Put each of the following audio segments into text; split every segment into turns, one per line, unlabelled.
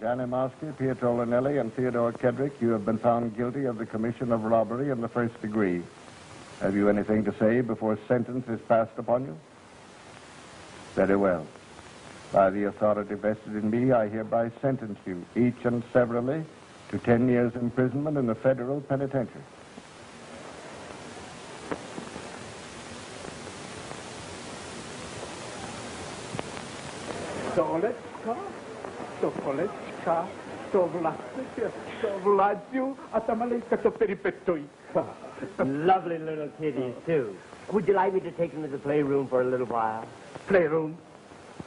Gianni Moschi, Pietro Lanelli, and Theodore Kedrick, you have been found guilty of the commission of robbery in the first degree. Have you anything to say before sentence is passed upon you? Very well. By the authority vested in me, I hereby sentence you, each and severally, to 10 years imprisonment in the federal penitentiary.
Lovely little kiddies, too. Would you like me to take them to the playroom for a little while?
Playroom?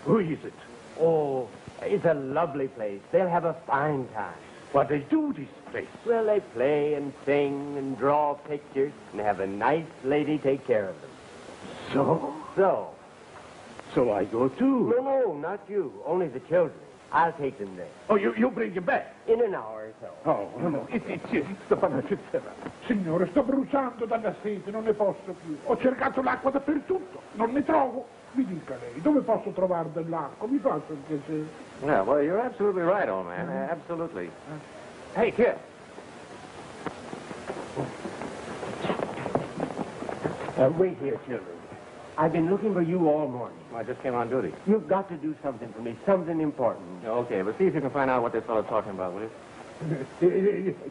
Who is it?
Oh, it's a lovely place. They'll have a fine time.
What they do, this place?
Well, they play and sing and draw pictures and have a nice lady take care of them.
So? So I go too?
No, not you. Only the children. I'll take them there.
Oh, you bring him back?
In an hour or so.
Oh, no. Sta panacettera. Signore, sto bruciando dalla sete, non ne posso più. Ho cercato l'acqua dappertutto, non ne trovo. Mi dica lei, dove posso trovare dell'acqua? Mi faccia il piacere.
Yeah, well, you're absolutely right, old man. Absolutely. Hey, kid.
Wait here, children. I've been looking for you all morning.
I just came on duty.
You've got to do something for me, something important.
Okay, but see if you can find out what this fellow's talking about, will you?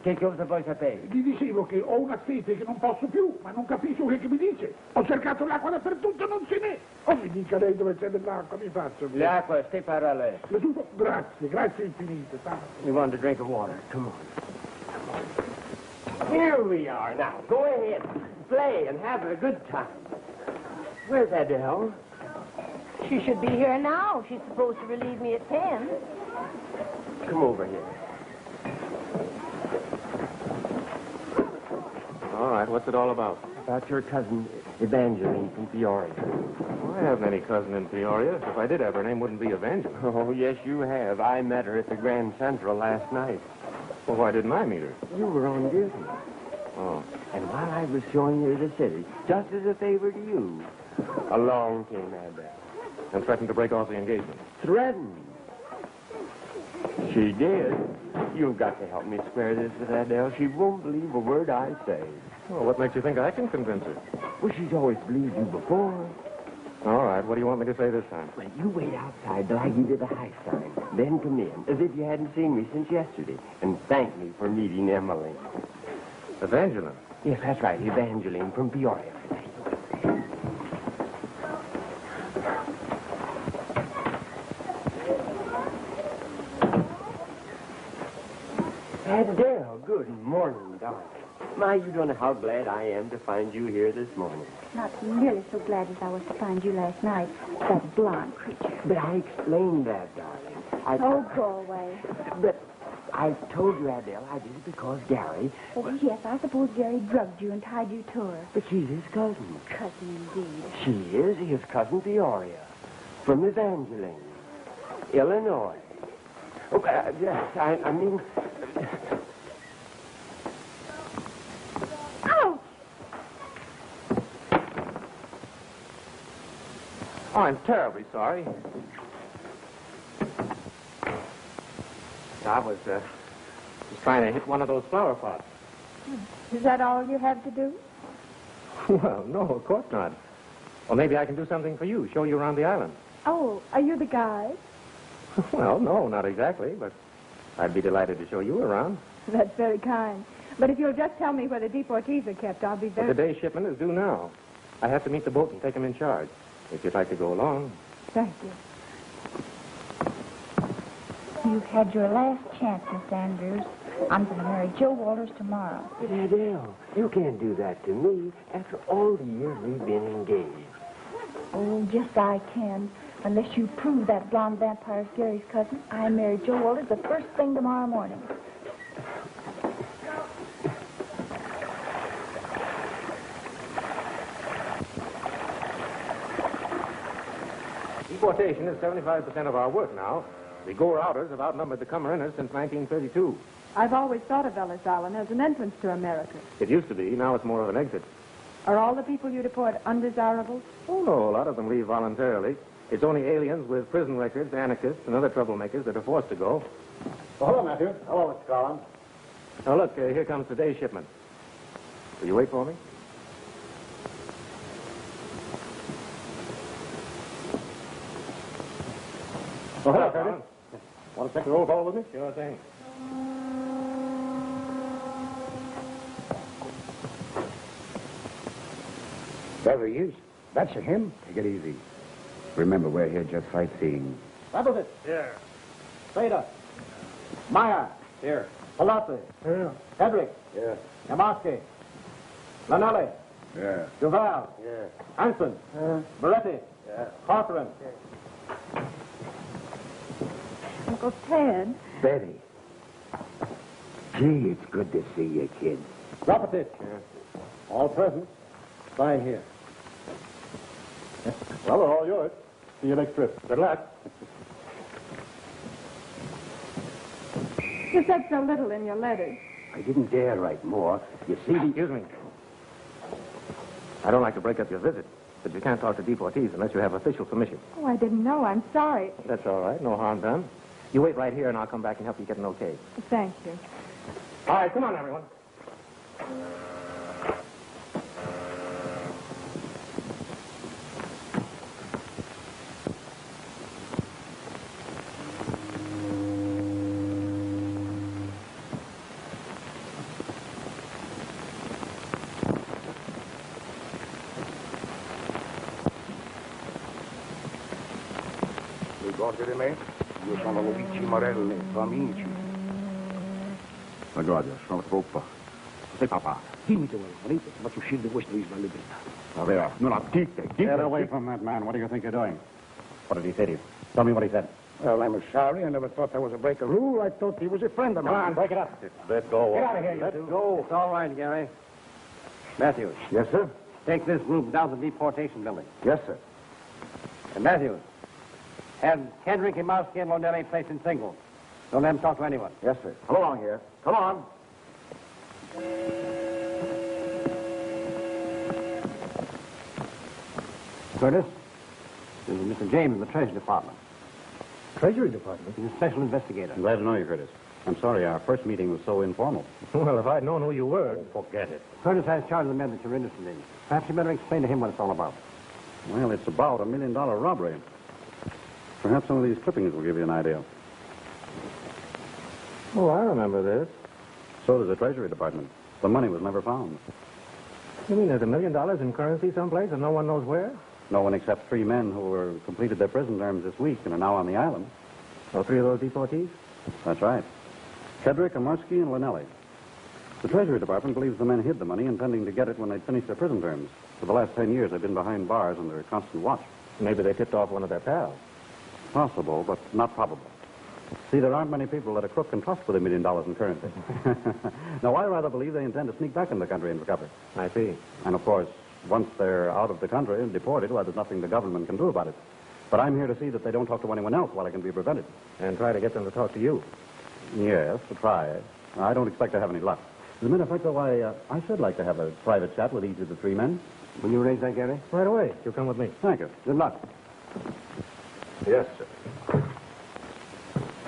Che cosa vuoi sapere?
Gli dicevo che ho una sete che non posso più, ma non capisco che mi dice. Ho cercato l'acqua dappertutto e non ce n'è. Oh, mi dica lei dove c'è dell'acqua, mi faccio.
L'acqua, stai parole.
Grazie infinite.
You want a drink of water? Come on. Here we are now. Go ahead. Play and have a good time. Where's Adele?
She should be here now. She's supposed to relieve me at 10.
Come over here.
All right, what's it all about?
About your cousin, Evangeline from Peoria.
Well, I haven't any cousin in Peoria. If I did have, her name wouldn't be Evangeline.
Oh, yes, you have. I met her at the Grand Central last night.
Well, why didn't I meet her?
You were on duty.
Oh.
And while I was showing her the city, just as a favor to you, along came Adele.
And threatened to break off the engagement.
Threatened? She did. You've got to help me square this with Adele. She won't believe a word I say.
Well, what makes you think I can convince her?
Well, she's always believed you before.
All right, what do you want me to say this time?
Well, you wait outside till I give you the high sign. Then come in, as if you hadn't seen me since yesterday, and thank me for meeting Emily.
Evangeline.
Yes, that's right, Evangeline from Peoria. Adele, good morning, darling. My, you don't know how glad I am to find you here this morning.
Not nearly so glad as I was to find you last night. That blonde creature.
But I explained that, darling.
Oh, go away.
But I told you, Adele, I did it because Gary...
Oh, yes, I suppose Gary drugged you and tied you to her.
But she's his cousin.
Cousin, indeed.
She is his cousin Peoria. From Evangeline, Illinois. Oh, yes, I mean...
Ouch!
Oh, I'm terribly sorry. I was just trying to hit one of those flower pots.
Is that all you have to do?
Well, no, of course not. Well, maybe I can do something for you, show you around the island.
Oh, are you the guide?
Well, no, not exactly, but I'd be delighted to show you around.
That's very kind. But if you'll just tell me where the deportees are kept, I'll be
But
very...
the day's shipment is due now. I have to meet the boat and take them in charge. If you'd like to go along.
Thank you. You've had your last chance, Miss Andrews. I'm going to marry Joe Walters tomorrow.
But Adele, you can't do that to me after all the years we've been engaged.
Oh, yes, I can. Unless you prove that blonde vampire's Gary's cousin, I marry Joe Walters the first thing tomorrow morning.
Deportation is 75% of our work now. The go-outers have outnumbered the come-inners since 1932.
I've always thought of Ellis Island as an entrance to America.
It used to be. Now it's more of an exit.
Are all the people you deport undesirables?
Oh, no, a lot of them leave voluntarily. It's only aliens with prison records, anarchists, and other troublemakers that are forced to go.
Oh, hello, Matthew. Hello, Mr. Collins.
Now, look, here comes today's shipment. Will you wait for me?
Oh, hello, Curtis. Want to take the roll call with me?
Sure thing.
There he is. That's him. Take it easy. Remember, we're here just sightseeing.
Rabbit.
Here.
Seda. Maya.
Here.
Palazzi.
Yeah.
Hedrick.
Yeah.
Yamaski. Lanelli.
Yeah.
Duval.
Yeah.
Anson. Moretti. Corcoran.
Uncle Ted.
Betty. Gee, it's good to see you, kid.
Rapetich. All present. Sign here. Well, they're all yours. See you next trip.
Good luck.
You said so little in your letters.
I didn't dare write more. You see,
Excuse me. I don't like to break up your visit, but you can't talk to deportees unless you have official permission.
Oh, I didn't know. I'm sorry.
That's all right. No harm done. You wait right here, and I'll come back and help you get an okay.
Thank you.
All right, come on, everyone.
Ricordi di me? Io sono Luigi Morelli, tuo amici. Guarda, sono troppo. Sei papà. Dimmi dove volete, faccio uscire questa isla in libertà. Vabbè, no, dite. Get away from that man. What do you think you're doing? What did he say to you? Tell me what he said. Well, I'm sorry. I never thought that was a break of rule. I thought he was a friend of mine. Come on, break it up. Let go.
Get out of here, you two. Go. It's all right, Gary. Matthews,
Yes, sir?
take this group down to the deportation building.
Yes, sir.
And Matthews, have Kendrick, Imowski, and Lonelli placed in singles. Don't let them talk to anyone.
Yes, sir. Come along here. Come on.
Curtis, this is Mr. James of the Treasury Department.
Treasury Department?
He's a special investigator.
I'm glad to know you, Curtis. I'm sorry our first meeting was so informal.
Well, if I'd known who you were.
Forget it.
Curtis has charge of the men that you're interested in. Perhaps you better explain to him what it's all about.
Well, it's about $1 million robbery. Perhaps some of these clippings will give you an idea.
Oh, I remember this.
So does the Treasury Department. The money was never found.
You mean there's $1 million in currency someplace and no one knows where?
No one except 3 men who were completed their prison terms this week and are now on the island.
Oh, 3 of those deportees?
That's right. Kedrick, Amorsky, and Linelli. The Treasury Department believes the men hid the money, intending to get it when they'd finished their prison terms. For the last 10 years, they've been behind bars under constant watch.
Maybe they tipped off one of their pals.
Possible, but not probable. See, there aren't many people that a crook can trust with $1 million in currency. Now, I rather believe they intend to sneak back in the country and recover.
I see.
And, of course, once they're out of the country and deported, well, there's nothing the government can do about it. But I'm here to see that they don't talk to anyone else while it can be prevented.
And try to get them to talk to you.
Yes, to try. I don't expect to have any luck. As a matter of fact, though, I should like to have a private chat with each of the 3 men.
Will you arrange that, Gary?
Right away. You come with me.
Thank you.
Good luck.
Yes, sir.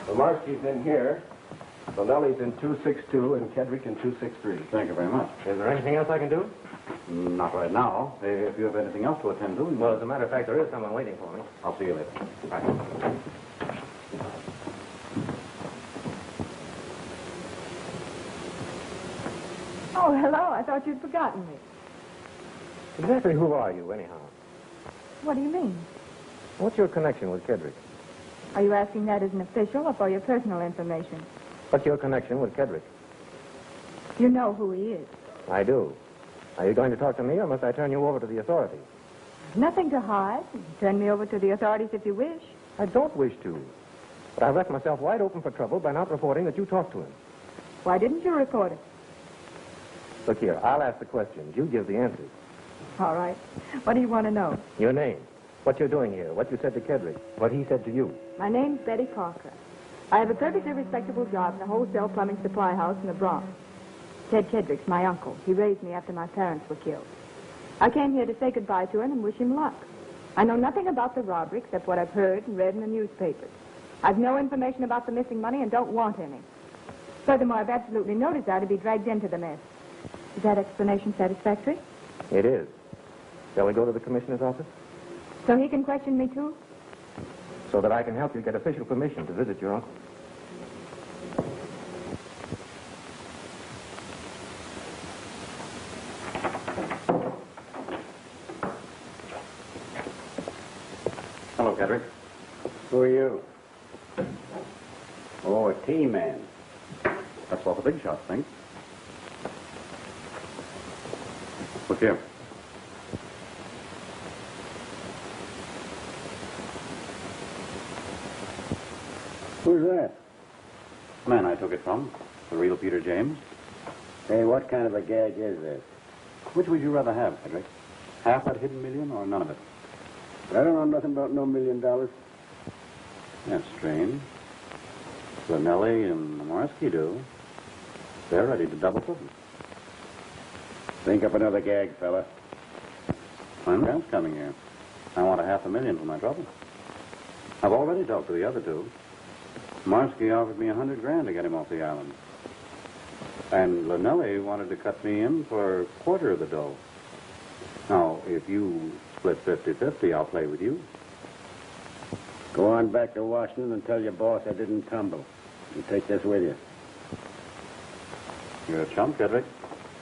Amorsky's in here. Bonelli's in 262 and Kedrick in 263.
Thank you very much.
Is there anything else I can do?
Not right now. If you have anything else to attend to...
Well, as a matter of fact, there is someone waiting for me.
I'll see you later.
Right.
Oh, hello. I thought you'd forgotten me.
Exactly who are you, anyhow?
What do you mean?
What's your connection with Kedrick?
Are you asking that as an official or for your personal information?
What's your connection with Kedrick?
You know who he is.
I do. Are you going to talk to me, or must I turn you over to the authorities?
Nothing to hide. Turn me over to the authorities if you wish.
I don't wish to. But I've left myself wide open for trouble by not reporting that you talked to him.
Why didn't you report it?
Look here, I'll ask the questions. You give the answers.
All right. What do you want to know?
Your name, what you're doing here, what you said to Kedrick, what he said to you.
My name's Betty Parker. I have a perfectly respectable job in a wholesale plumbing supply house in the Bronx. Ted Kedrick's my uncle. He raised me after my parents were killed. I came here to say goodbye to him and wish him luck. I know nothing about the robbery except what I've heard and read in the newspapers. I've no information about the missing money and don't want any. Furthermore, I've absolutely no desire to be dragged into the mess. Is that explanation satisfactory?
It is. Shall we go to the commissioner's office?
So he can question me, too?
So that I can help you get official permission to visit your uncle.
Hello, Kedrick.
Who are you?
Oh, a T-man. That's what the big shots think. Look here.
Who's that?
Man I took it from. The real Peter James.
Hey, what kind of a gag is this?
Which would you rather have, Kedrick? Half that hidden million or none of it?
I don't know nothing about no $1 million.
That's strange. Linelli and Amorsky do. They're ready to double cross.
Think up another gag, fella.
My friend's coming here. I want $500,000 for my trouble. I've already talked to the other 2. Amorsky offered me $100,000 to get him off the island. And Linelli wanted to cut me in for a quarter of the dough. Now, if you split 50-50, I'll play with you.
Go on back to Washington and tell your boss I didn't tumble. And take this with you.
You're a chump, Kedrick.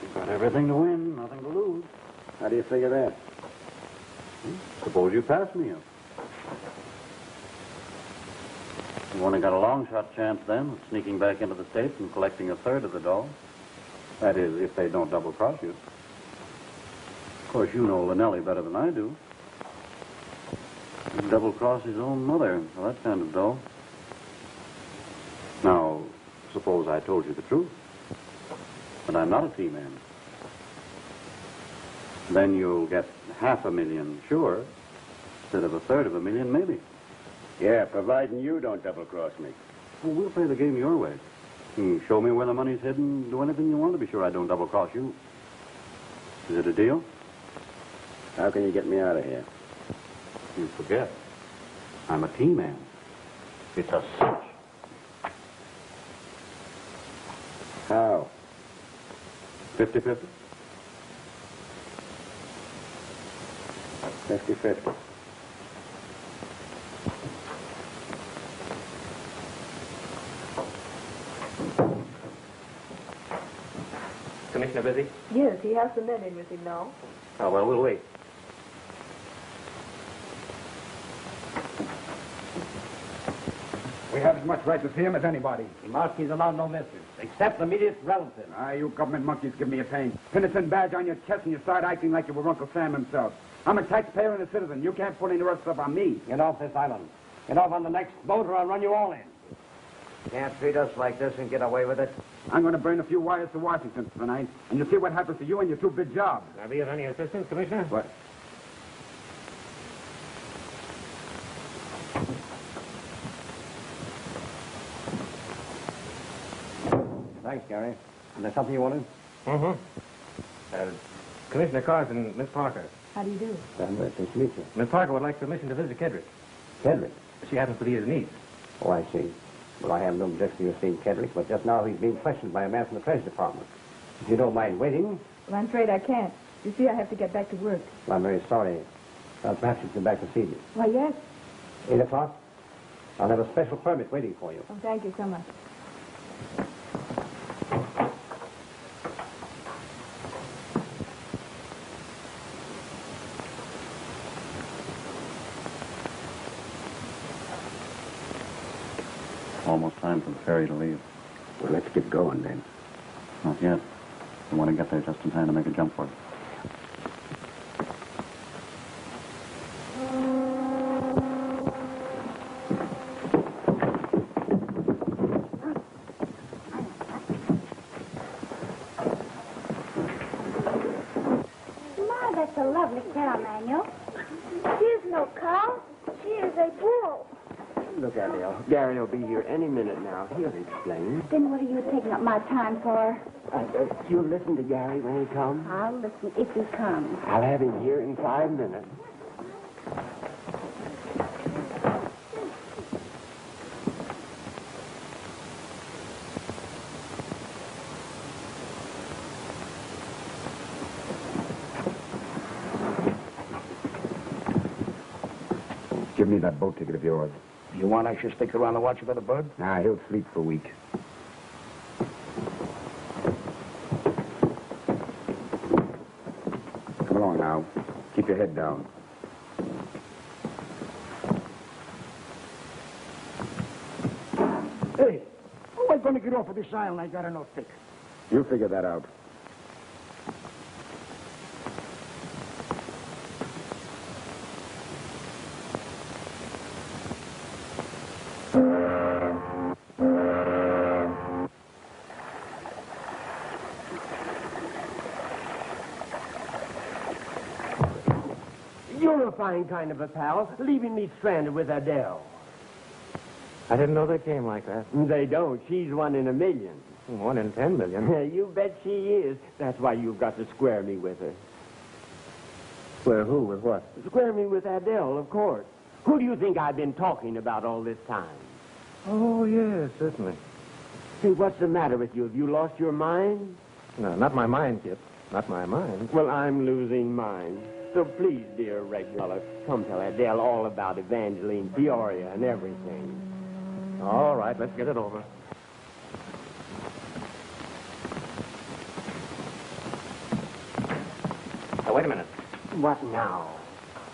You've got everything to win, nothing to lose.
How do you figure that?
Suppose you pass me up. You've only got a long shot chance then of sneaking back into the States and collecting a third of the dough. That is, if they don't double cross you. Of course, you know Linelli better than I do. He'd double cross his own mother for that kind of dough. Now, suppose I told you the truth. But I'm not a T-man. Then you'll get $500,000, sure, instead of a third of $1 million, maybe.
Yeah, providing you don't double-cross me.
Well, we'll play the game your way. You can show me where the money's hidden, do anything you want to be sure I don't double-cross you. Is it a deal?
How can you get me out of here?
You forget. I'm a T-man. It's a cinch.
How?
50-50?
50-50.
Commissioner busy?
Yes, he has the men in with him now.
Oh, well, we'll wait.
We have as much right to see him as anybody.
Marsky's allowed no visitors, except immediate relatives.
You government monkeys give me a pain. Innocent badge on your chest and you start acting like you were Uncle Sam himself. I'm a taxpayer and a citizen. You can't put any rough stuff on me.
Get off this island. Get off on the next boat or I'll run you all in. Can't treat us like this and get away with it.
I'm going to burn a few wires to Washington tonight, and you'll see what happens to you and your two big jobs.
Can I be of any assistance, Commissioner?
What?
Thanks, Gary. Is there something you wanted?
Commissioner Carson, Miss Parker.
How do you do?
Nice to meet you.
Miss Parker would like permission to visit Kedrick.
Kedrick?
She happens to be his niece.
Oh, I see. Well, I have no objection to seeing Kedrick, but just now he's being questioned by a man from the Treasury Department. If you don't mind waiting...
Well, I'm afraid I can't. You see, I have to get back to work.
Well, I'm very sorry. Perhaps you can come back this evening.
Why, yes.
8 o'clock? I'll have a special permit waiting for you.
Oh, thank you so much.
Almost time for the ferry to leave.
Well, let's get going then.
Not yet. We want to get there just in time to make a jump for it.
My, that's a lovely cow, Manuel. She is no cow. She is a bull.
Look, Adele. Gary will be here any minute now. He'll explain.
Then what are you taking up my time for?
You'll listen to Gary when he comes?
I'll listen if he comes.
I'll have him here in 5 minutes.
Give me that boat ticket of yours.
You want I should stick around and watch you for the bird?
Nah, he'll sleep for a week. Come along now. Keep your head down.
Hey, how am I going to get off of this island? I got enough tickets.
You figure that out.
You're a fine kind of a pal, leaving me stranded with Adele.
I didn't know they came like that.
They don't. She's 1 in a million.
1 in 10 million.
You bet she is. That's why you've got to square me with her.
Square who with what?
Square me with Adele, of course. Who do you think I've been talking about all this time?
Oh, yes, certainly.
Say, what's the matter with you? Have you lost your mind?
No, not my mind, Kip. Not my mind.
Well, I'm losing mine. So please, dear regular, come tell Adele all about Evangeline Peoria and everything.
All right, let's get it over. Now, wait a minute.
What now?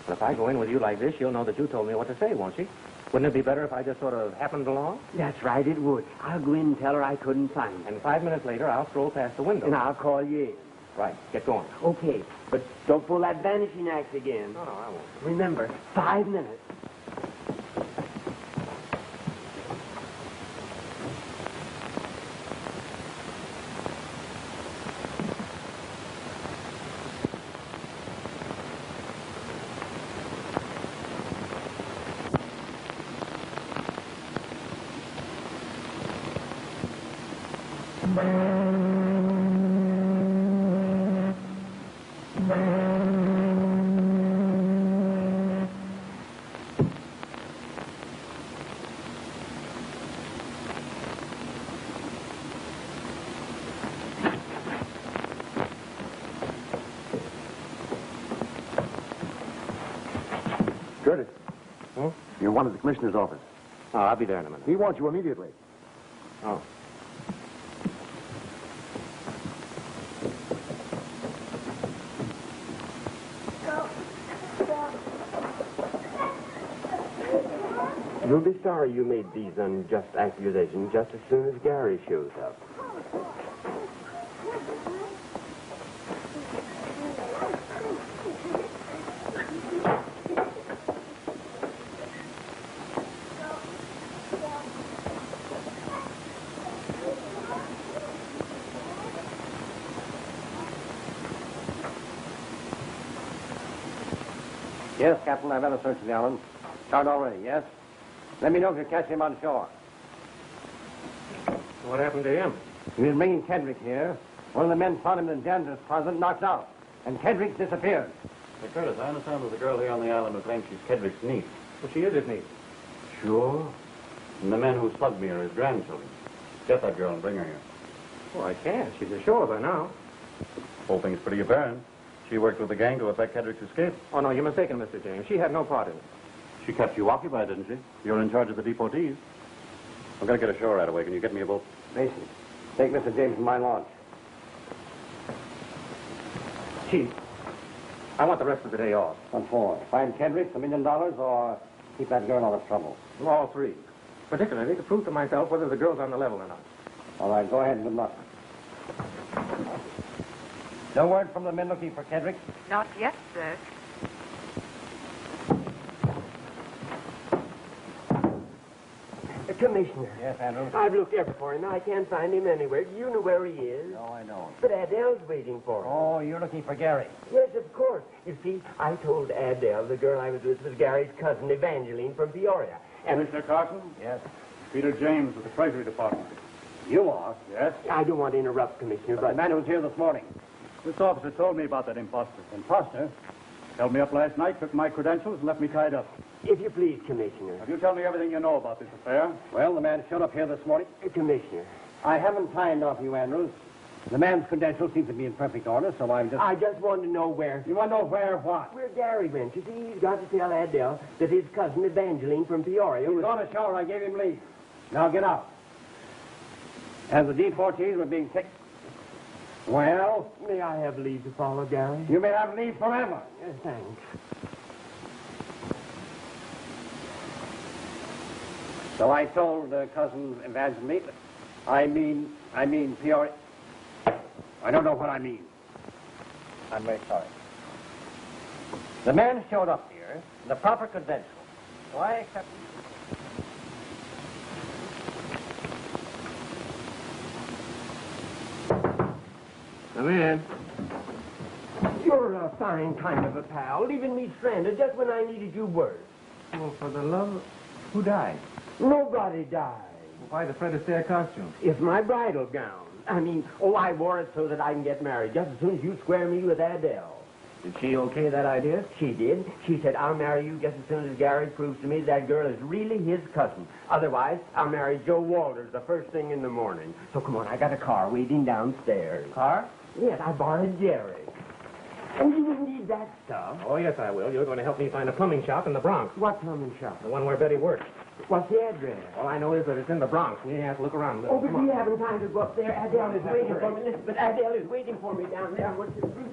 Well, if I go in with you like this, she'll know that you told me what to say, won't she? Wouldn't it be better if I just sort of happened along?
That's right, it would. I'll go in and tell her I couldn't find her.
And 5 minutes later, I'll stroll past the window.
And I'll call you in.
Right, get going.
Okay, but don't pull that vanishing act again.
No, I won't.
Remember, 5 minutes.
Curtis.
Hmm?
You're one of the commissioner's office.
Oh, I'll be there in a minute.
He wants you immediately.
Oh.
You'll be sorry you made these unjust accusations just as soon as Gary shows up.
Yes, Captain, I've had a search of the island. Started already, yes? Let me know if you catch him on shore.
What happened to him?
He was bringing Kedrick here. One of the men found him in the janitor's closet, knocked out. And Kedrick disappeared.
Hey, Curtis, I understand there's a girl here on the island who claims she's Kedrick's niece.
Well, she is his niece.
Sure? And the men who slugged me are his grandchildren. Get that girl and bring her here.
Well, I can't. She's ashore by now.
Whole thing's pretty apparent. She worked with the gang to effect Kedrick's escape.
Oh, no, you're mistaken, Mr. James. She had no part in it.
She kept you occupied, didn't she? You're in charge of the deportees. I'm going to get ashore right away. Can you get me a boat?
Mason, take Mr. James to my launch.
Chief, I want the rest of the day off.
What for? Find Kedrick, $1 million, or keep that girl out of trouble?
Well, all three. Particularly to prove to myself whether the girl's on the level or not.
All right, go ahead and good luck. No word from the men looking for Kedrick?
Not yet, sir.
Commissioner.
Yes, Andrews?
I've looked everywhere for him. I can't find him anywhere. Do you know where he is?
No, I don't.
But Adele's waiting for him.
Oh, you're looking for Gary.
Yes, of course. You see, I told Adele the girl I was with was Gary's cousin, Evangeline, from Peoria. And
Commissioner Carson?
Yes.
Peter James with the Treasury Department.
You are?
Yes?
I don't want to interrupt, Commissioner,
The
but...
man who was here this morning.
This officer told me about that imposter.
Imposter?
Held me up last night, took my credentials, and left me tied up.
If you please, Commissioner.
Have you tell me everything you know about this affair?
Well, the man showed up here this morning.
Commissioner.
I haven't signed off you, Andrews. The man's credentials seem to be in perfect order, so I'm just...
I just want to know where...
You want to know where what?
Where Gary went. You see, he's got to tell Adele that his cousin, Evangeline, from Peoria
He's
was...
on a shower. I gave him leave. Now get out. As the deportees were being taken... Well,
May I have leave to follow, Gary?
you may have leave forever.
Thanks.
So I told cousin Evangeline, I mean Peoria. I don't know what I mean. I'm very sorry. The man showed up here, the proper credentials. So I accept.
Come in.
You're a fine kind of a pal, leaving me stranded just when I needed you worst.
Well, for the love... Who died?
Nobody died.
Why the Fred Astaire costume?
It's my bridal gown. I wore it so that I can get married just as soon as you square me with Adele.
Did she okay that idea?
She did. She said, I'll marry you just as soon as Gary proves to me that girl is really his cousin. Otherwise, I'll marry Joe Walters the first thing in the morning. So come on, I got a car waiting downstairs.
Car?
Yes, I borrowed Jerry. And you will need that stuff.
Oh, yes, I will. You're going to help me find a plumbing shop in the Bronx.
What plumbing shop?
The one where Betty works.
What's the address?
All I know is that it's in the Bronx. We have to look around a little.
Oh, but
Come on.
we haven't time to go up there. Adele is waiting
hurry.
for me. Listen, but Adele is waiting for me down there. What's the truth?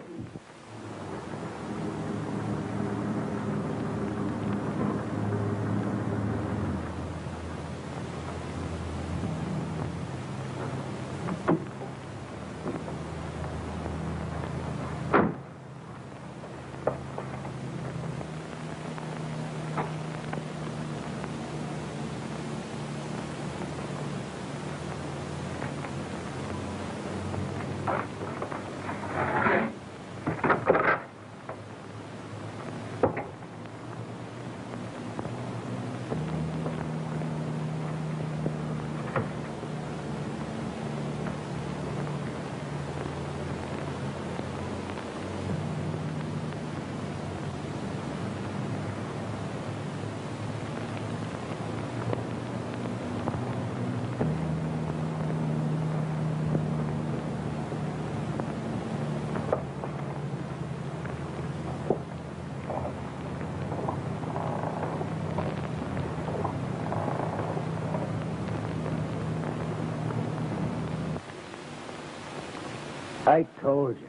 I told you.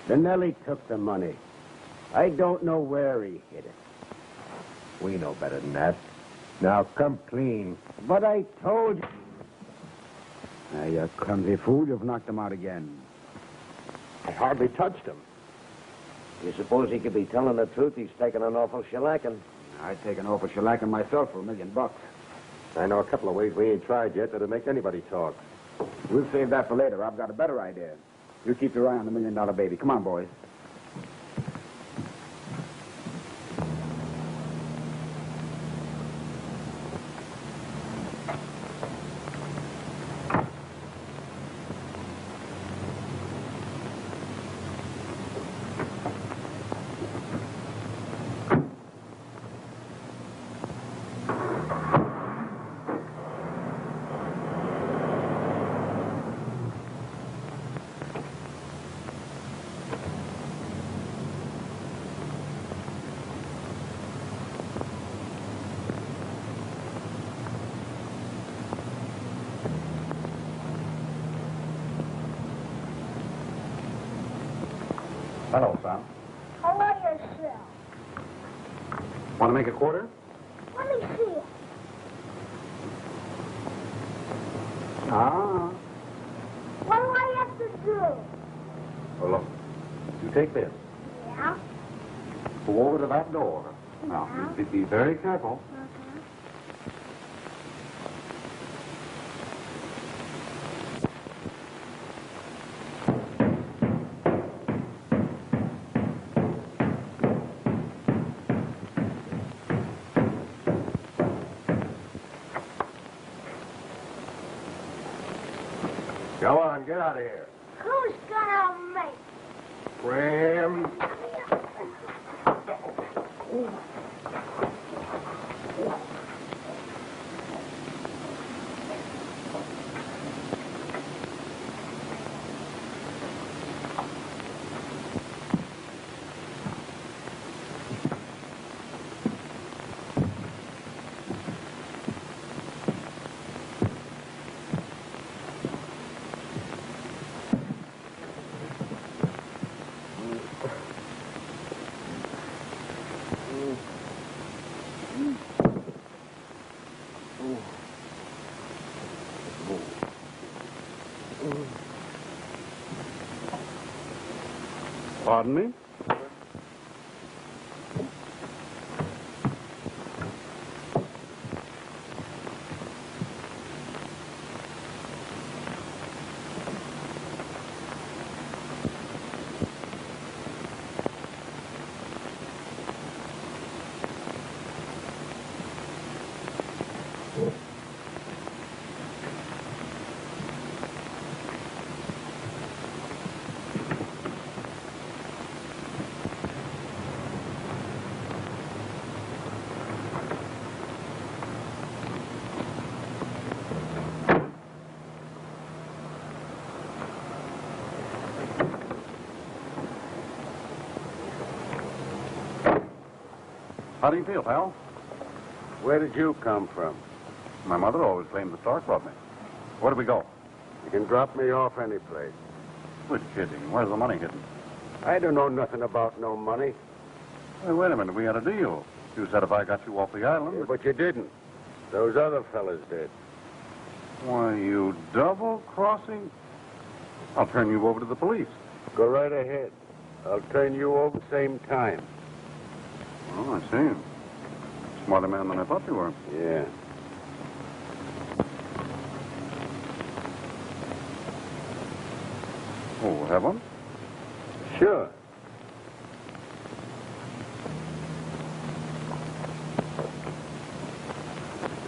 Benelli took the money. I don't know where he hid it. We know better than that. Now come clean. But I told you.
You clumsy fool, you've knocked him out again.
I hardly touched him.
You suppose he could be telling the truth? He's taking an awful shellacking.
I'd take an awful shellacking myself for $1 million.
I know a couple of ways we ain't tried yet that'll make anybody talk.
We'll save that for later. I've got a better idea. You keep your eye on the $1 million baby. Come on, boys.
Hello, Sam.
How are yourself?
Want to make a quarter?
Let me see it.
Ah.
What do I have to do?
Well, look. You take this.
Yeah?
Go over to that door. Now, be very careful.
Go on, get out of here.
Who's gonna make?
Graham.
Pardon me? How do you feel, pal?
Where did you come from?
My mother always claimed the Stark brought me. Where do we go?
You can drop me off any place.
Quit kidding. Where's the money hidden?
I don't know nothing about no money.
Hey, wait a minute. We had a deal. You said if I got you off the island...
Yeah, but you didn't. Those other fellas did.
Why, you double-crossing... I'll turn you over to the police.
Go right ahead. I'll turn you over same time.
Oh, I see. Smarter man than I thought you were.
Yeah.
Oh, have one?
Sure.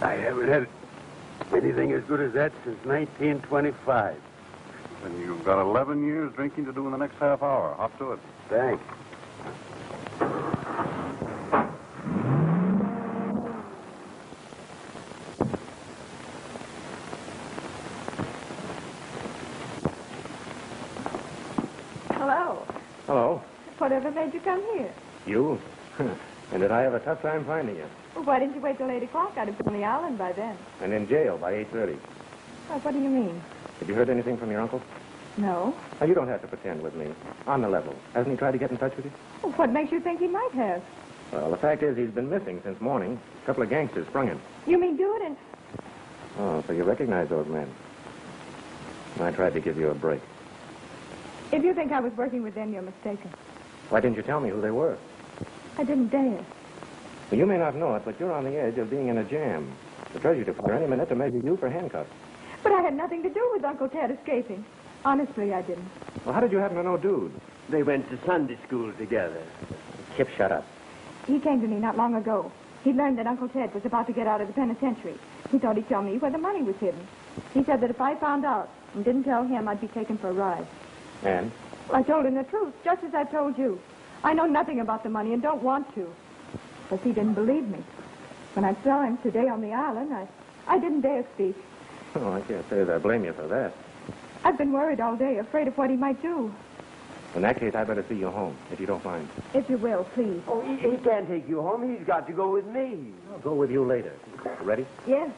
I haven't had anything as good as that since 1925.
Then you've got 11 years drinking to do in the next half hour. Hop to it.
Thanks.
Hello.
Hello.
Whatever made you come here?
You? And did I have a tough time finding you?
Well, why didn't you wait till 8 o'clock? I'd have been on the island by then.
And in jail by 8:30.
Well, what do you mean?
Have you heard anything from your uncle?
No.
Now, you don't have to pretend with me. On the level. Hasn't he tried to get in touch with you?
Well, what makes you think he might have?
Well, the fact is he's been missing since morning. A couple of gangsters sprung him.
You mean do it and...
Oh, so you recognize those men. I tried to give you a break.
If you think I was working with them, you're mistaken.
Why didn't you tell me who they were?
I didn't dare.
Well, you may not know it, but you're on the edge of being in a jam. The treasury to fire any minute to measure you for handcuffs.
But I had nothing to do with Uncle Ted escaping. Honestly, I didn't.
Well, how did you happen to know Dude?
They went to Sunday school together.
Kip, shut up.
He came to me not long ago. He learned that Uncle Ted was about to get out of the penitentiary. He thought he'd tell me where the money was hidden. He said that if I found out and didn't tell him, I'd be taken for a ride.
And?
Well, I told him the truth, just as I told you. I know nothing about the money and don't want to. But he didn't believe me. When I saw him today on the island, I didn't dare speak.
Oh, I can't say that I blame you for that.
I've been worried all day, afraid of what he might do.
In that case, I'd better see you home, if you don't mind.
If you will, please.
Oh, he can't take you home. He's got to go with me.
I'll go with you later. Ready?
Yes.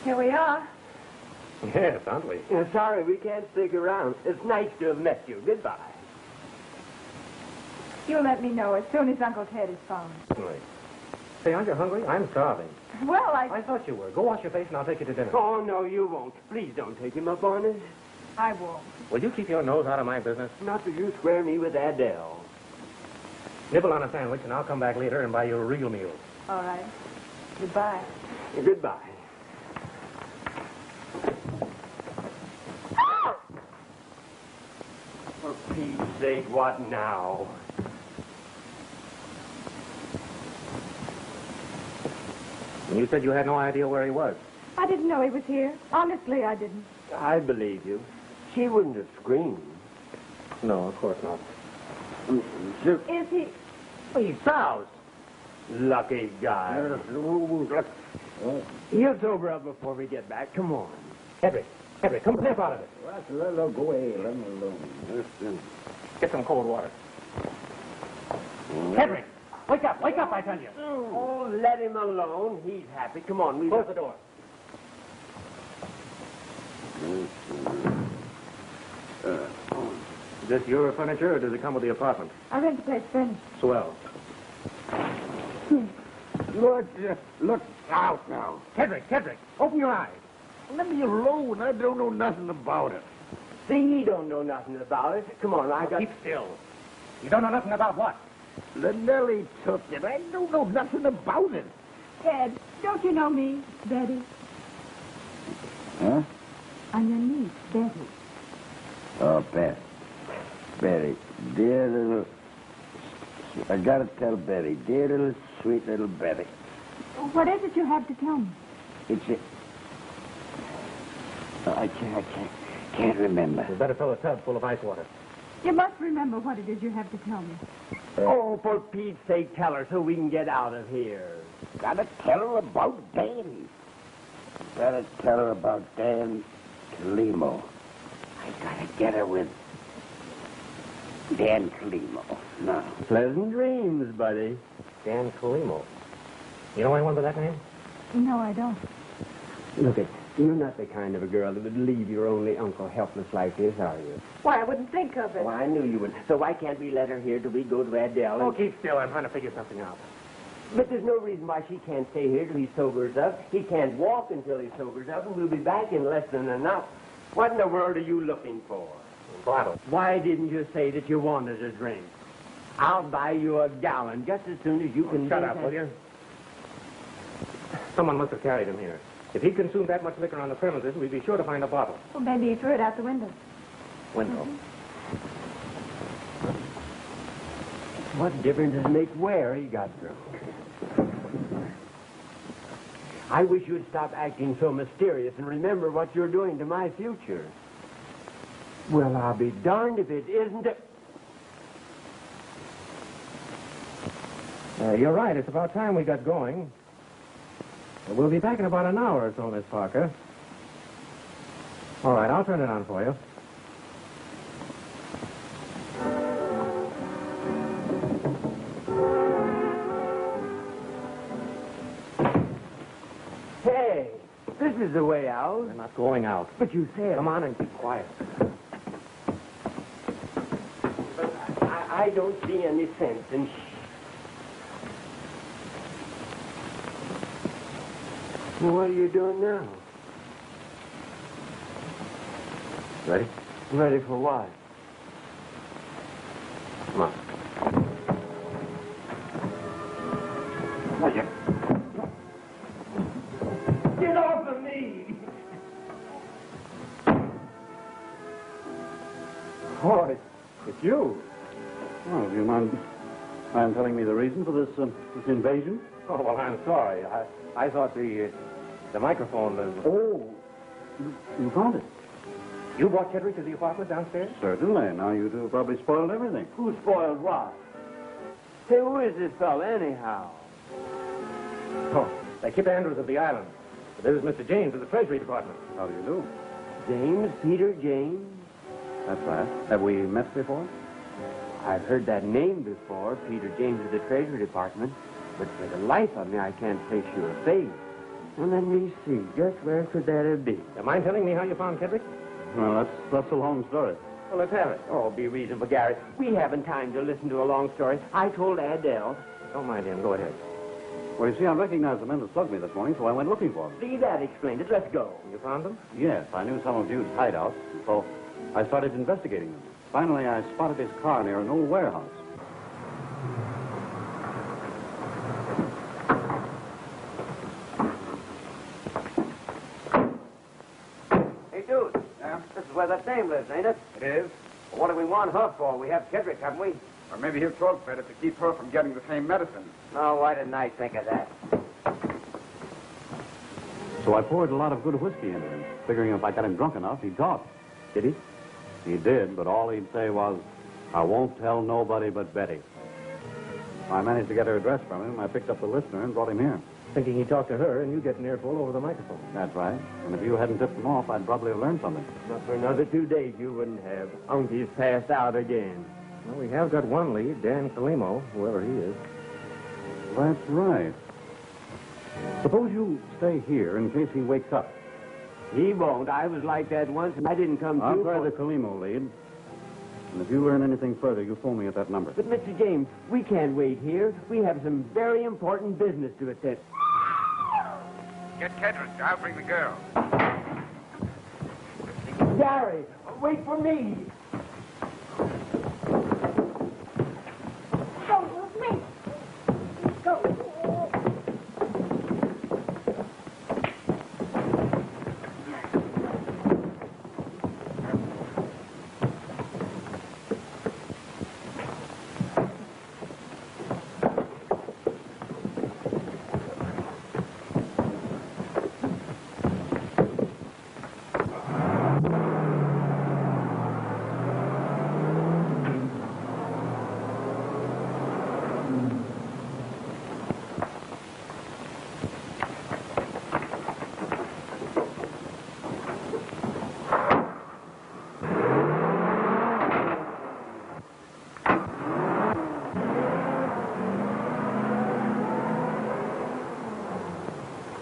Here we are.
Yes, aren't we?
Sorry, we can't stick around. It's nice to have met you. Goodbye.
You'll let me know as soon as Uncle Ted is found.
Certainly. Say, aren't you hungry? I'm starving.
Well,
I thought you were. Go wash your face and I'll take you to dinner.
Oh, no, you won't. Please don't take him up on it.
I won't.
Will you keep your nose out of my business?
Not that you square me with Adele.
Nibble on a sandwich and I'll come back later and buy you a real meal.
All right. Goodbye.
Goodbye. For Pete's sake, what now?
And you said you had no idea where he was.
I didn't know he was here. Honestly, I didn't.
I believe you. She wouldn't have screamed.
No, of course not.
Is he...
Oh, he's soused. Lucky guy. He'll sober up before we get back. Come on.
Hedrick, come snap out of it.
Go away. Let me alone.
Get some cold water. Hedrick, wake up, I tell you.
Oh, let him alone. He's happy. Come on, we
Close the door. Is this your furniture, or does it come with the apartment?
I rent the place furnished.
Swell.
Look out now.
Hedrick, open your eyes.
Let me alone. I don't know nothing about it.
See, he don't know nothing about it. Come on, I got...
Keep still. You don't know nothing about what?
The Nellie took it. I don't know nothing about it.
Ted, don't you know me, Betty?
Huh?
I'm your niece, Betty.
Oh, Betty. Dear little... I gotta tell Betty. Dear little, sweet little Betty.
What is it you have to tell me?
It's a... I can't remember.
You'd better fill a tub full of ice water.
You must remember what it is you have to tell me.
Oh, for Pete's sake, tell her so we can get out of here.
Gotta tell her about Dan. Gotta tell her about Dan Calimo. I gotta get her with Dan Calimo. No.
Pleasant dreams, buddy.
Dan Calimo. You know anyone by that name?
No, I don't.
Look it. You're not the kind of a girl that would leave your only uncle helpless like this, are you?
Why, I wouldn't think of it.
Oh, I knew you would. So why can't we let her here till we go to Adele?
Oh, keep still. I'm trying to figure something out.
But there's no reason why she can't stay here till he sobers up. He can't walk until he sobers up, and we'll be back in less than an hour. What in the world are you looking for?
Bottle.
Why didn't you say that you wanted a drink? I'll buy you a gallon just as soon as you can...
Shut up, will you? Someone must have carried him here. If he consumed that much liquor on the premises, we'd be sure to find a bottle.
Well, maybe he threw it out the window.
Window.
What difference does it make where he got drunk? I wish you'd stop acting so mysterious and remember what you're doing to my future. Well, I'll be darned if it isn't a...
You're right. It's about time we got going. We'll be back in about an hour or so, Miss Parker. All right, I'll turn it on for you.
Hey, this is the way out.
We're not going out.
But you said...
Come on and keep quiet.
I don't see any sense in... Well, what are you doing now?
Ready?
Ready for what?
Come on.
Will you? Get off of me!
Oh, it's you.
Well, do you mind telling me the reason for this invasion?
Oh, well, I'm sorry. I thought the microphone was...
Oh, you found it?
You brought Kedrick to the apartment downstairs?
Certainly. Now you two have probably spoiled everything.
Who spoiled what? Say, who is this fella, anyhow?
Oh, they're Kip Andrews of the island. This is Mr. James of the Treasury Department.
How do you do?
James, Peter James?
That's right. Have we met before?
I've heard that name before, Peter James of the Treasury Department, but for the life of me, I can't place your face. Well, let me see. Just where could that be?
Do you mind telling me how you found Kedrick?
Well, that's a long story.
Well, let's have it. Oh, be reasonable, Gary. We haven't time to listen to a long story. I told Adele.
Don't mind him. Go ahead.
Well, you see, I recognized the men that slugged me this morning, so I went looking for them.
See, that explained it. Let's go.
You found them?
Yes, I knew some of Jude's hideouts, so I started investigating them. Finally, I spotted his car near an old warehouse.
Hey, dude.
Yeah?
This is where that dame lives, ain't it?
It is.
Well, what do we want her for? We have Kedrick, haven't we?
Or maybe he'll talk better to keep her from getting the same medicine.
Oh, why didn't I think of that?
So I poured a lot of good whiskey into him, figuring if I got him drunk enough, he'd talk.
Did he?
He did, but all he'd say was, "I won't tell nobody but Betty." I managed to get her address from him. I picked up the listener and brought him here.
Thinking he talked to her and you get an earful over the microphone.
That's right. And if you hadn't tipped him off, I'd probably have learned something.
Not for another 2 days, you wouldn't have. Uncie's passed out again.
Well, we have got one lead, Dan Calimo, whoever he is.
That's right. Suppose you stay here in case he wakes up.
He won't. I was like that once, and I didn't come
I'll
to...
try the Calimo lead. And if you learn anything further, you phone me at that number.
But, Mr. James, we can't wait here. We have some very important business to attend.
Get Kedrick. I'll bring the girl.
Gary, wait for me.
Go with me. Go.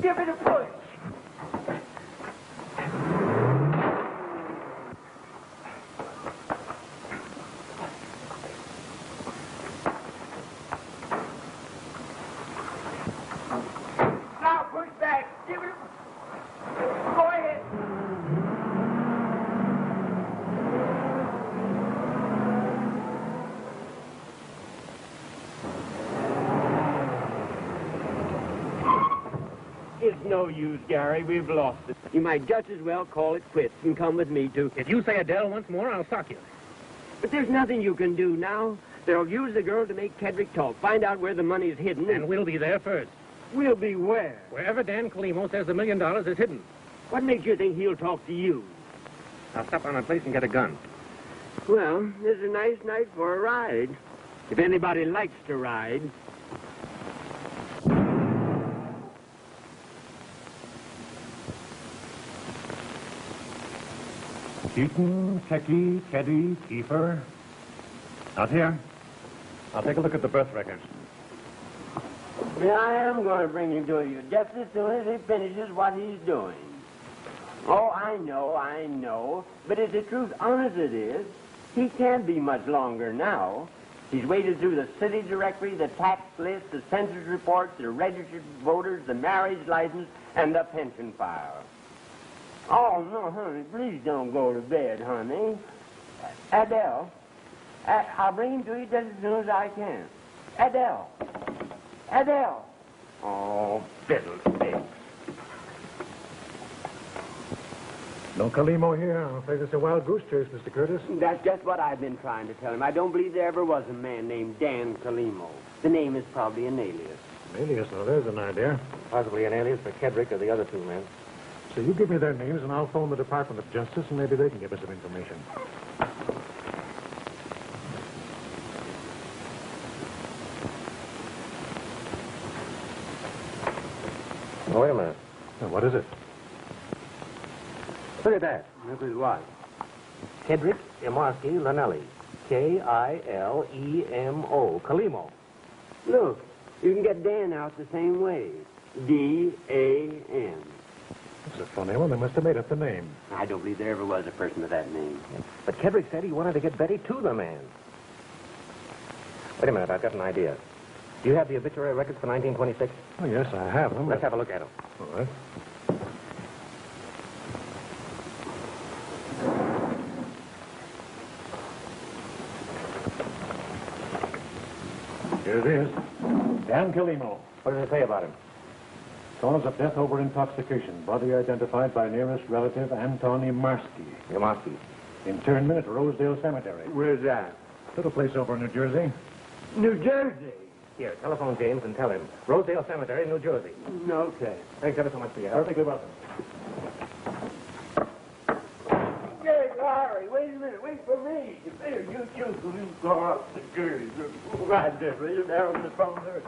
Give it a push. Now push back. Give it a... Go ahead. It's no use, Gary. We've lost it. You might just as well call it quits and come with me to...
If you say Adele once more, I'll sock you.
But there's nothing you can do now. They'll use the girl to make Kedrick talk, find out where the money's hidden,
And we'll be there first.
we'll be where?
Wherever Dan Calimo says $1 million is hidden.
What makes you think he'll talk to you?
I'll stop on a place and get a gun.
Well, this is a nice night for a ride. If anybody likes to ride.
Keaton, Kecky, Keddy, Kiefer. Out here. I'll take a look at the birth records.
Yeah, I am going to bring him to you just as soon as he finishes what he's doing. Oh, I know. But as the truth honest it is, he can't be much longer now. He's waded through the city directory, the tax list, the census reports, the registered voters, the marriage license, and the pension file. Oh, no, honey, please don't go to bed, honey. Adele, I'll bring him to you just as soon as I can. Adele. Oh, fiddlesticks.
No Kalimo here. I'm afraid it's a wild goose chase, Mr. Curtis.
That's just what I've been trying to tell him. I don't believe there ever was a man named Dan Kalimo. The name is probably an alias.
An alias? Now, there's an idea.
Possibly an alias for Kedrick or the other two men.
So you give me their names, and I'll phone the Department of Justice, and maybe they can give us some information.
Oh, wait a minute.
Now, what is it?
Look at that. This is what? Kedrick Imarsky Lanelli. K-I-L-E-M-O. Kalimo.
Look, you can get Dan out the same way. D-A-N.
That's a funny one. They must have made up the name.
I don't believe there ever was a person with that name.
But Kedrick said he wanted to get Betty to the man. Wait a minute. I've got an idea. Do you have the obituary records for 1926?
Oh, yes, I have them.
Let's have a look at them.
All right. Here it is. Dan Kalimo.
What does it say about him?
Cause of death over intoxication. Body identified by nearest relative Anton Imarsky.
Imarsky.
Internment at Rosedale Cemetery.
Where's that?
Little place over in New Jersey.
New Jersey.
Here, telephone James and tell him. Rosedale Cemetery, New Jersey.
Okay.
Thanks ever so much for your help.
Perfectly welcome.
Hey, Larry, wait a minute. Wait for me. Here, you go up the Jersey. Right there, will you? There on the phone there.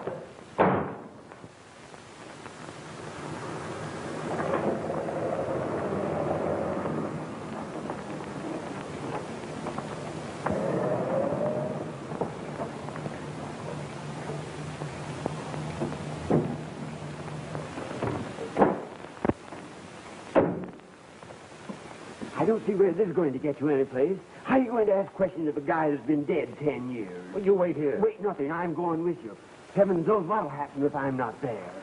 I don't see where this is going to get you anyplace. How are you going to ask questions of a guy that's been dead 10 years?
Well, you wait here.
Wait, nothing. I'm going with you. Heaven knows what'll happen if I'm not there.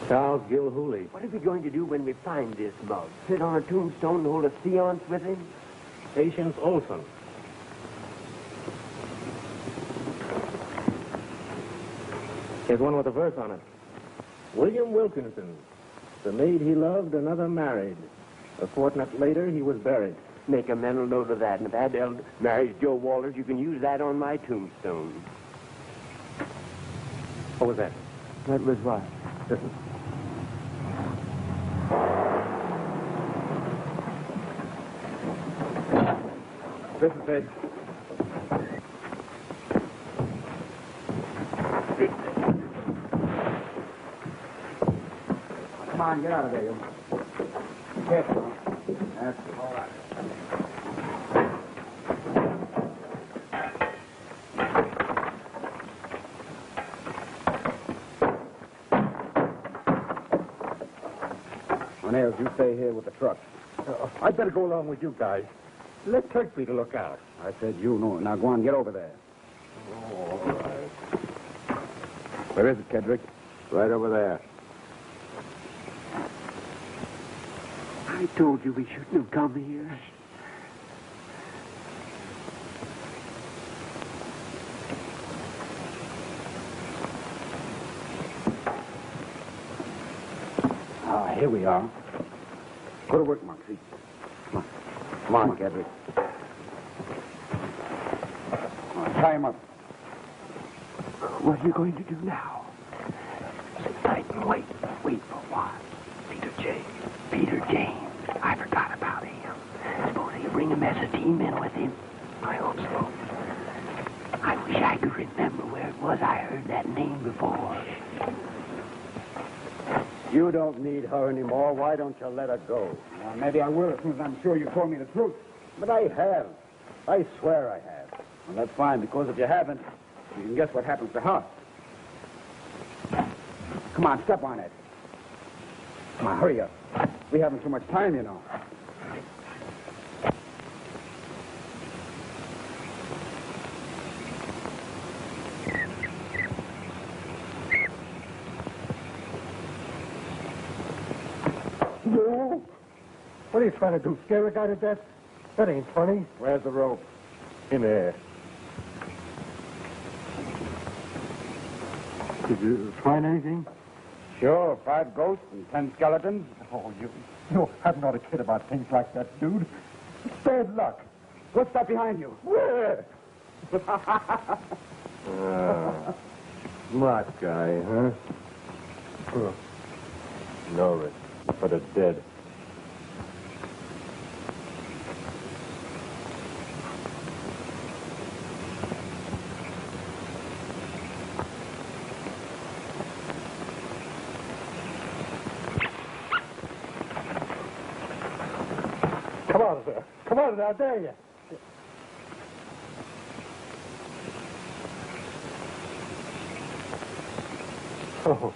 Charles Gilhooly.
What are we going to do when we find this bug? Sit on a tombstone and hold a seance with him?
Patience Olson. Here's one with a verse on it. William Wilkinson. The maid he loved, another married. A fortnight later, he was buried.
Make a mental note of that. And if Adele marries Joe Walters, you can use that on my tombstone.
What was that?
That was what?
Listen.
This is it. Come on, get out of there, you. Careful. That's it. All right. Nails, you stay here with the truck.
I'd better go along with you guys. Let Turkey look out.
I said you know. Now go on, get over there.
All right.
Where is it, Kedrick?
Right over there.
I told you we shouldn't have come here.
Ah, here we are. Go to work, Moxie. Come on. Come on, Kedrick. Tie him up.
What are you going to do now? Sit tight and wait. Wait for what? Peter James. Peter James. I forgot about him. Suppose he bring a mess of team in with him. I hope so. I wish I could remember where it was I heard that name before.
You don't need her anymore. Why don't you let her go?
Well, maybe I will as soon as I'm sure you told me the truth.
But I have. I swear I have.
Well, that's fine, because if you haven't, you can guess what happens to her. Come on, step on it. Come on, hurry up. We haven't too much time, you know.
No. What are you trying to do? Scare a guy to death? That ain't funny.
Where's the rope?
In there. Did you find anything?
Sure, 5 ghosts and 10 skeletons.
Oh, you haven't ought to kid about things like that, dude. It's bad luck.
What's that behind you?
Where? Smart guy, huh? No risk for the dead. Come on, sir. Come on, I dare you. Oh.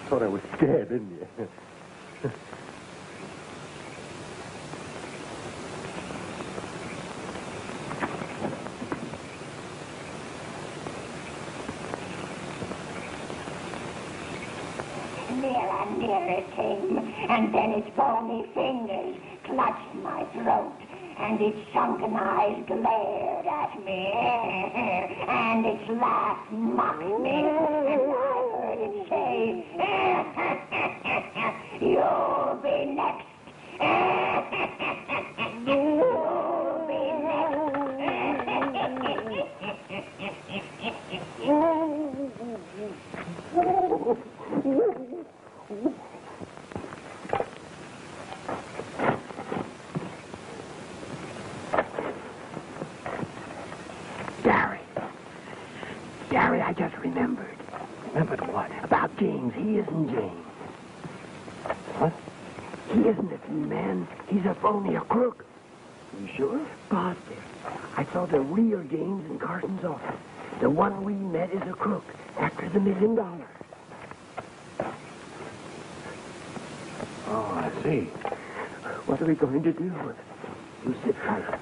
Thought I was scared, didn't you?
Nearer and nearer it came, and then its bony fingers clutched my throat, and its sunken eyes glared at me, and its laugh mocked me, and I heard it say, "You'll be next." You'll be
Gary, I just remembered. Remembered what? About James. He isn't James.
What?
He isn't a man. He's a phony, a crook. You sure? Positive. I saw the real James in Carson's office. The one we met is a crook after the $1 million.
Oh, I see.
What are we going to do? You sit tight.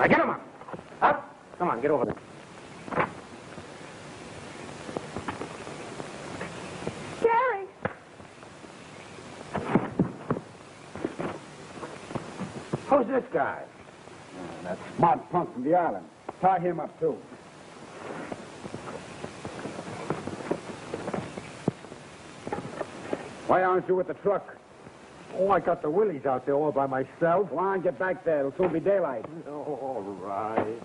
Get him up. Up. Come on, get over there.
Gary!
Who's this guy? That smart punk from the island. Tie him up, too. Why aren't you with the truck?
Oh, I got the willies out there all by myself.
Come on, get back there. It'll soon be daylight.
All right.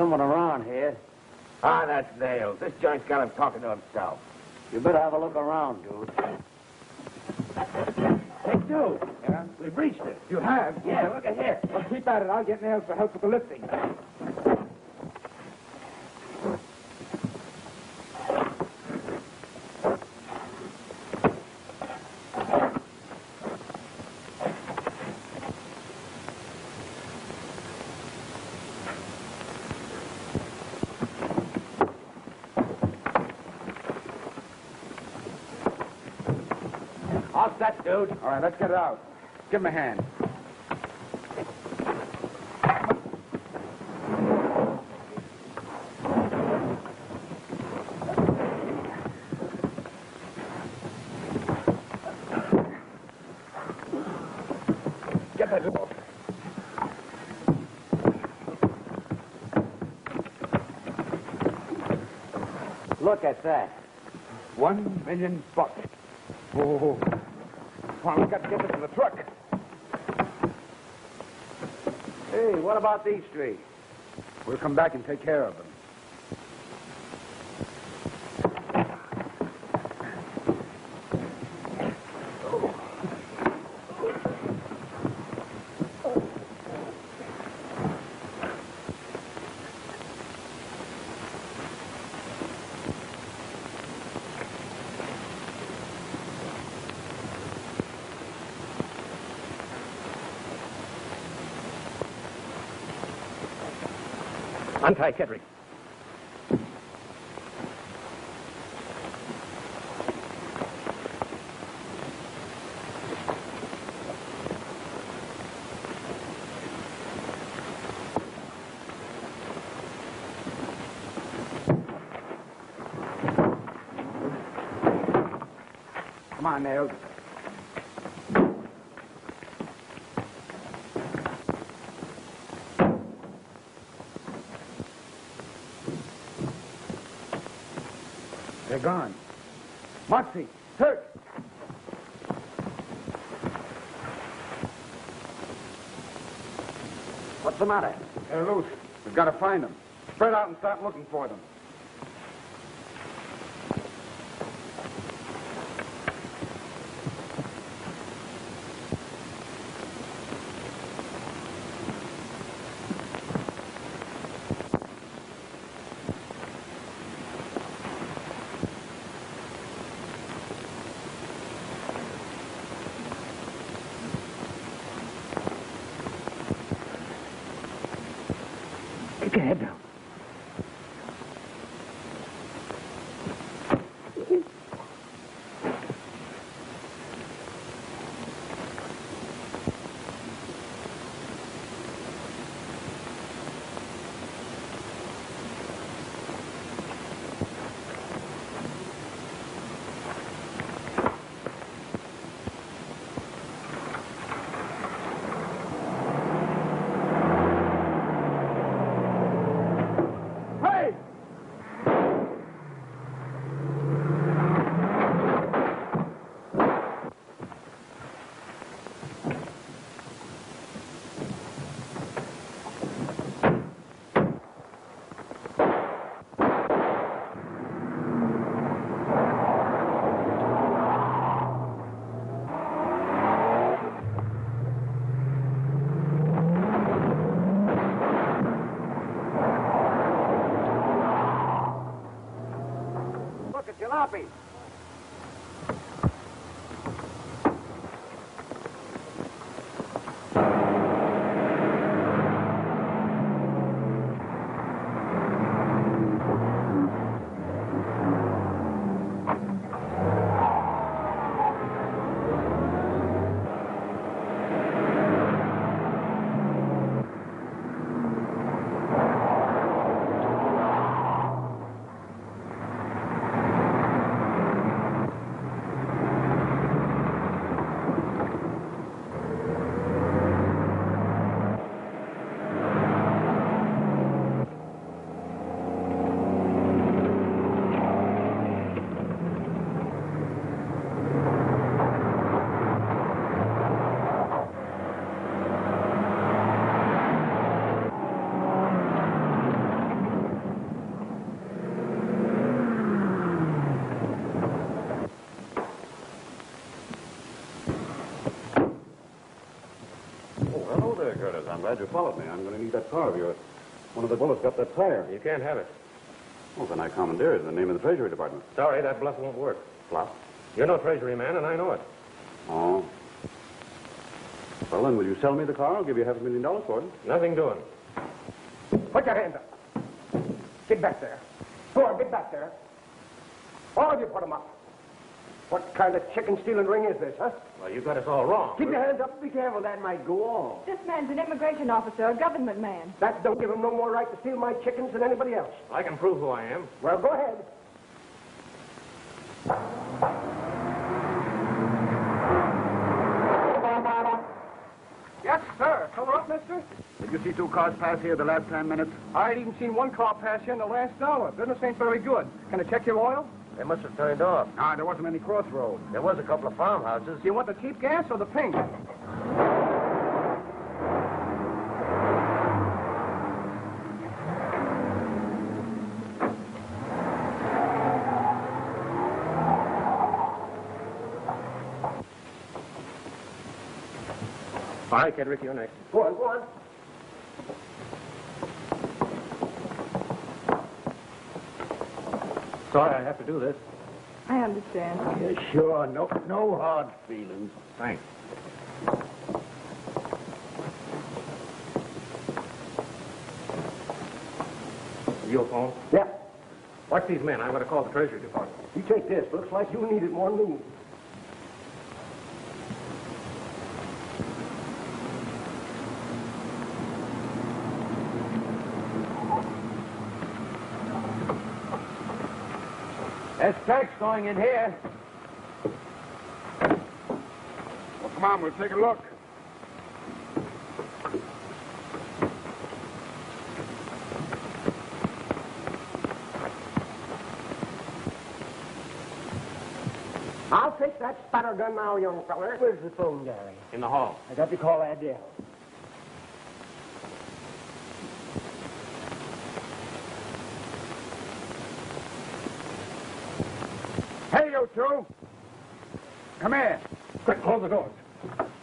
someone around here.
Ah, that's Nails. This joint's got him talking to himself.
You better have a look around, dude.
Hey, dude. Yeah?
We've reached it.
You have?
Yeah, look at here.
Well, keep at it. I'll get Nails for help with the lifting.
All set, dude.
All right, let's get it out. Give him a hand. Get that off.
Look at that.
$1 million. Oh. Come on, we got to get this to the truck.
Hey, what about these three?
We'll come back and take care of them.
Untie Kedrick.
Come on, Nails. They're gone. Moxie, search.
What's the matter?
They're loose. We've got to find them. Spread out and start looking for them.
Get your head down.
Jalopy.
there, Curtis. I'm glad you followed me. I'm going to need that car of yours. One of the bullets got that tire.
You can't have it.
Well, then I commandeer it in the name of the Treasury Department.
Sorry, that bluff won't work.
Bluff?
You're no treasury man, and I know it.
Oh. Well, then, will you sell me the car? I'll give you $500,000 for it.
Nothing doing.
Put your hands up. Get back there. Go on, get back there. All of you put them up. What kind of chicken-stealing ring is this, huh?
Well, you got us all wrong.
Keep your hands up. Be careful. That might go off.
This man's an immigration officer, a government man.
That don't give him no more right to steal my chickens than anybody else.
I can prove who I am.
Well, go ahead. Yes, sir. Cover up, mister.
Did you see 2 cars pass here the last 10 minutes?
I ain't even seen 1 car pass here in the last hour. Business ain't very good. Can I check your oil?
They must have turned off.
Ah, there wasn't any crossroads.
There was a couple of farmhouses.
Do you want the cheap gas or the pink?
All right, Kedrick, you're next.
Go on, go on.
Sorry I have to do this.
I understand.
Yeah, sure. No hard feelings.
Thanks. You a phone?
Yeah.
Watch these men. I'm going to call the Treasury Department.
You take this. Looks like you need it more than me.
There's tracks going in here.
Well, come on, we'll take a look.
I'll take that spatter gun now, young feller.
Where's the phone, Gary?
In the hall.
I got to call Adele.
Hey, you two. Come here.
Quick, close the doors.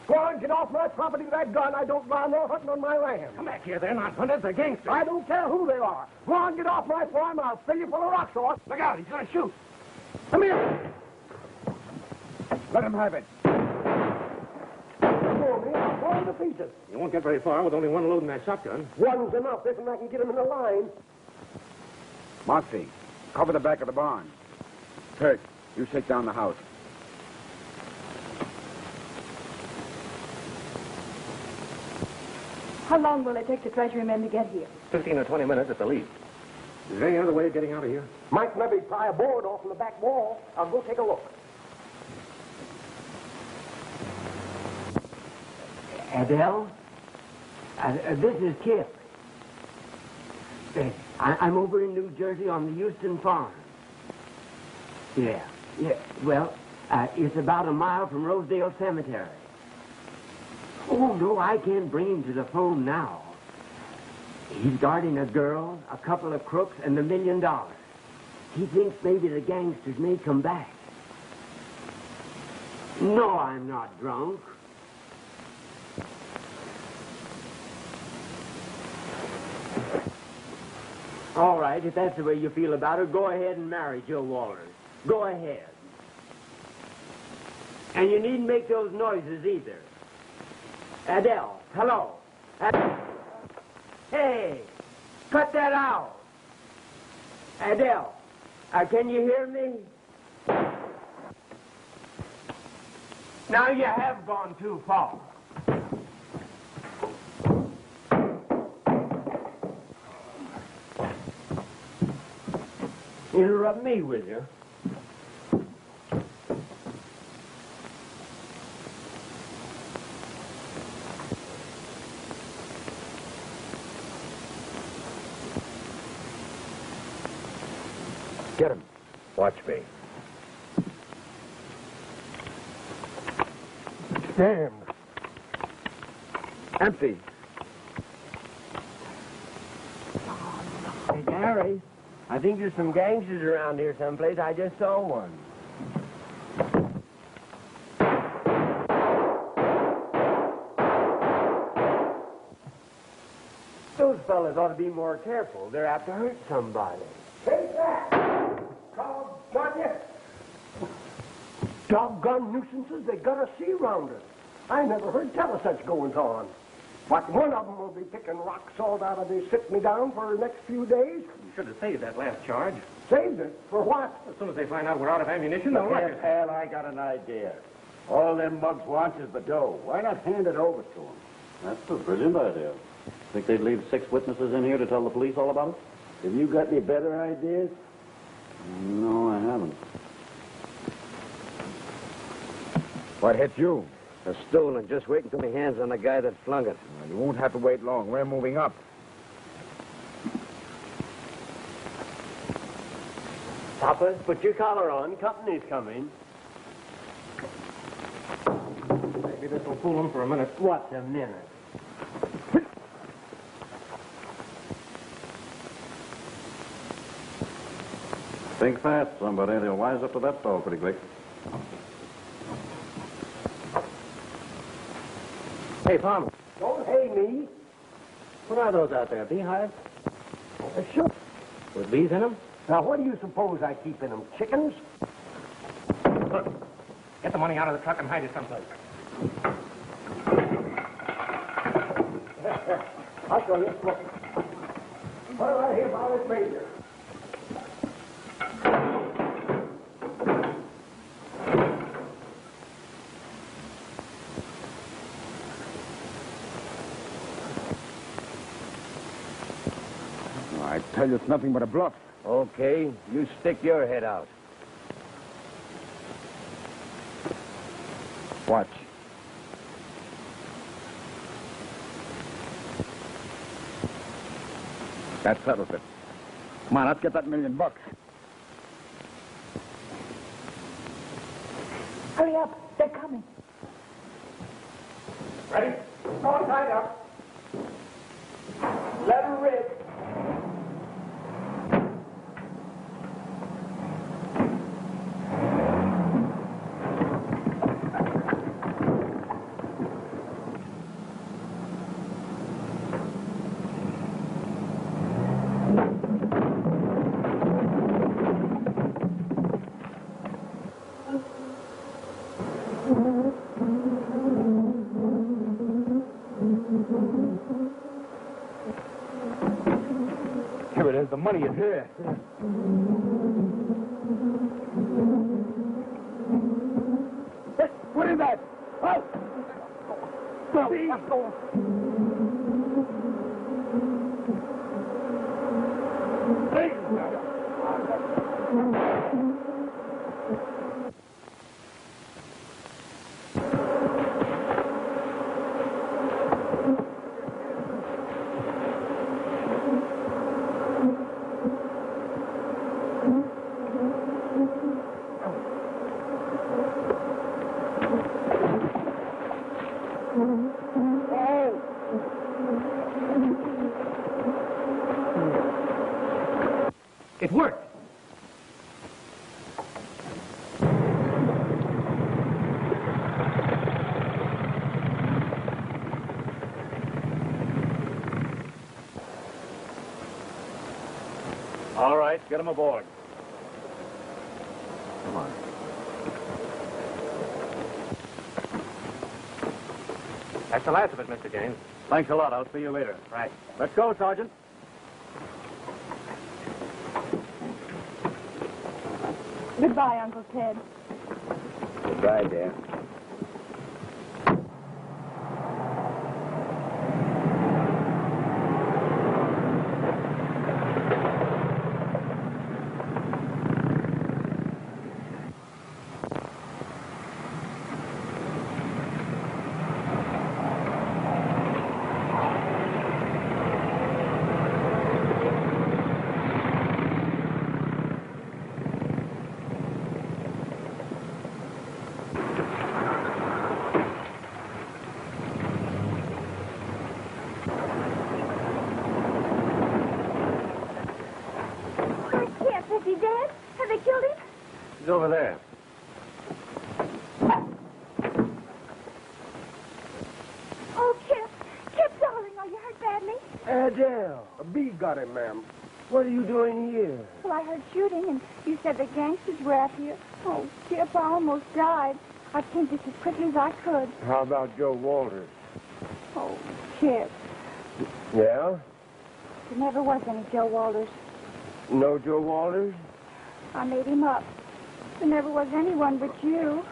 Go on, get off my property with that gun. I don't buy no hunting on my land.
Come back here. They're not hunters. They're gangsters.
I don't care who they are. Go on, get off my farm. I'll fill you full of rocks, or...
Look out. He's going to shoot.
Come here.
Let him have it.
Go on, man. I'll blow him to pieces.
You won't get very far with only one load in that shotgun.
One's enough. This one I can get him in the line.
Moxie, cover the back of the barn. Kurt, you shake down the house.
How long will it take the Treasury men to get here?
15 or 20 minutes at the least. Is there any other way of getting out of here?
Might maybe pry a board off from the back wall. I'll go take a look.
Adele? This is Kip. I'm over in New Jersey on the Houston farm. Yeah. Well, it's about a mile from Rosedale Cemetery. Oh, no, I can't bring him to the phone now. He's guarding a girl, a couple of crooks, and $1 million. He thinks maybe the gangsters may come back. No, I'm not drunk. All right, if that's the way you feel about it, go ahead and marry Joe Walters. Go ahead. And you needn't make those noises either. Adele, hello. Hey, cut that out. Adele, can you hear me? Now you have gone too far. Interrupt me, will you?
Get him. Watch me.
Damn.
Empty.
Hey, Gary, I think there's some gangsters around here someplace. I just saw one. Those fellas ought to be more careful. They're apt to hurt somebody.
Take that! Doggone you! Doggone nuisances, they got a sea rounder. I never heard tell of such goings on. But one of them will be picking rock salt out of this sit-me-down for the next few days.
You should have saved that last charge.
Saved it? For what?
As soon as they find out we're out of ammunition, they'll wreck us.
Pal, I got an idea. All them mugs want is the dough. Why not hand it over to them?
That's a brilliant idea. Think they'd leave 6 witnesses in here to tell the police all about it?
Have you got any better ideas?
No, I haven't.
What hit you?
A stolen. Just waiting till my hands on the guy that flung it.
Well, you won't have to wait long. We're moving up.
Papa, put your collar on. Company's coming.
Maybe this will fool them for a minute.
What's a minute?
Think fast, somebody. They'll wise up to that stall pretty quick.
Hey, Farmer.
Don't hey me.
What are those out there, beehives?
Sure.
With bees in them?
Now, what do you suppose I keep in them? Chickens?
Look, get the money out of the truck and hide it someplace.
I'll show you. Look. What do I hear about it, Major?
I tell you, it's nothing but a bluff.
Okay, you stick your head out.
Watch. That settles it. Come on, let's get that $1 million.
Hurry up. They're coming.
Ready? All tied up. Let her rip.
Here it is. The money is here. Hey, what is that? Oh! No, let's go.
It worked.
All right, get him aboard.
Come on.
That's the last of it, Mr. James.
Thanks a lot. I'll see you later.
Right.
Let's go, Sergeant.
Goodbye, Uncle Ted.
Goodbye, dear.
Is he dead? Have they killed him?
He's over there.
Oh, Kip. Kip, darling, are you hurt badly?
Adele, a bee got him, ma'am. What are you doing here?
Well, I heard shooting, and you said the gangsters were out here. Oh, Chip, I almost died. I came just as quickly as I could.
How about Joe Walters?
Oh, Chip,
Yeah?
there never was any Joe Walters.
No Joe Walters?
I made him up. There never was anyone but you.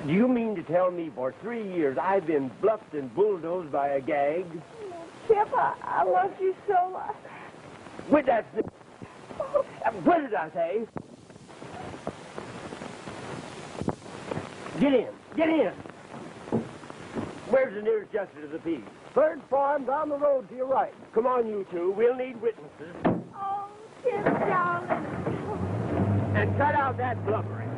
Do you mean to tell me for 3 years I've been bluffed and bulldozed by a gag?
Chip, I loved you so much.
With that... What did I say? Get in. Get in. Where's the nearest justice of the peace? Third farm down the road to your right. Come on, you two. We'll need witnesses.
Oh, Chip, darling.
And cut out that blubbering.